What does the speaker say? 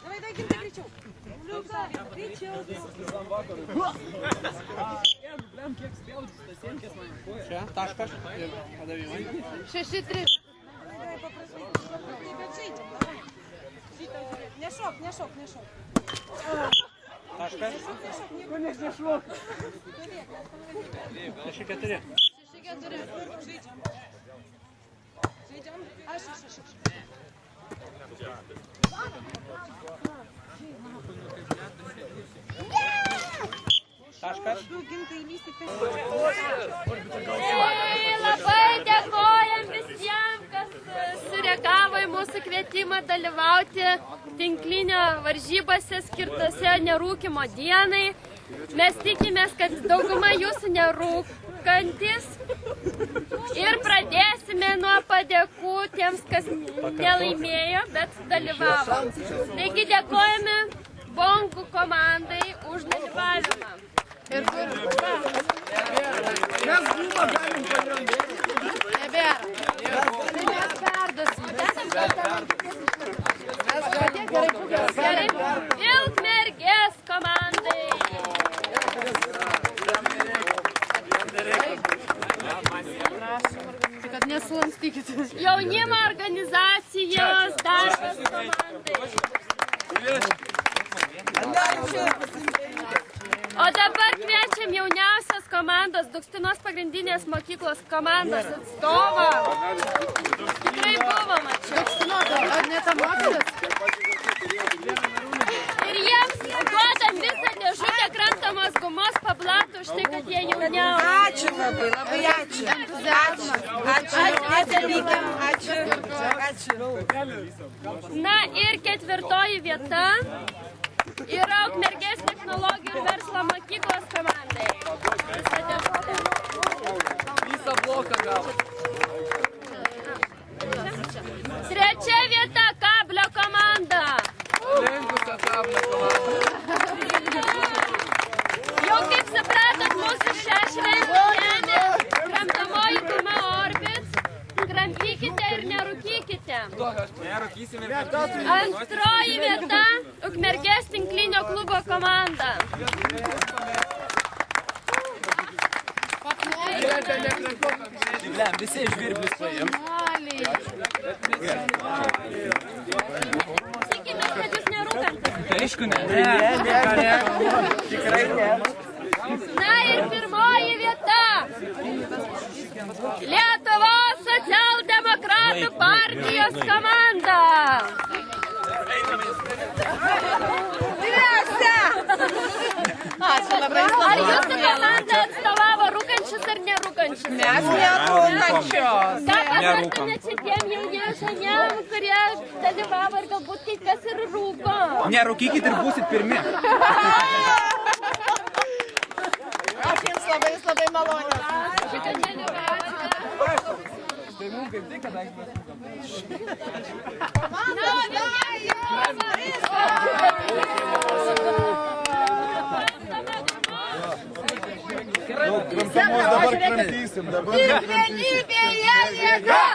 Давай, дай, Gintai, greičiau. Liuka, greičiau. Čia, taškas ir padavimai. 6-3. Bet žaidžiam, davai. Nešok. Taškas. Nešok. 6-4. Žaidžiam. Aš. Taškas. Labai dėkojam visiems, kas sureagavo į mūsų kvietimą dalyvauti tinklinio varžybose skirtose nerūkymo dienai. Mes tikimės, kad dauguma jūsų nerūkantis. Ir pradėsime nuo padėkų tiems, kas nelaimėjo, bet dalyvavo. Taigi dėkojame Bongų komandai už dalyvavimą. Ir kur? Mes gumą galim pagrindėti. Nebėra. Mes perduosim. Gerai. Vilkmergės komandai. Kad nesulankstykit. Jaunimo organizacijos darbas komandai. O dabar kviečiam jauniausios komandos, Dukstinos pagrindinės mokyklos komandos atstovą. Tikrai buvo, mačiau. Dukstinos, ar ne ta moteris? Ir jiems duodam visą dėžutę krantamos gumos pablatų už tai, kad jie jauniausi. Ačiū labai, labai ačiū. Ačiū. Na ir ketvirtoji vieta yra Ukmergės technologijų ir verslo mokyklos komandai. Visą bloką gavo. Trečia vieta Kablio komanda. Lengvusio Kablio komanda. Jau kaip supratot, mūsų šią šventę remia kramtomoji guma Orbit. Kramtykite ir nerūkykite. Antroji vieta Ukmergės tinklinio klubo komanda. Visi žvirblius paėm. Tikimės, kad jūs nerūkantis. Aišku, ne. Tikrai ne. Na ir pirmoji vieta. Lietuvos socialdemokratų partijos komanda. Ar jūsų komanda atstovavo rūkančius ar nerūkančius? Mes nerūkančios. Ką patartumėt šitiem jauniem žmonėm, kurie dalyvavo ir galbūt kai kas ir rūko? Nerūkykit ir būsit pirmi. Aš jums labai maloniu. Ačiū, kad dalyvavote. Tai mums kaip tai, kadangi mes Kramtamos dabar kramtysim, dabar kramtysim. Vienybėje jėga!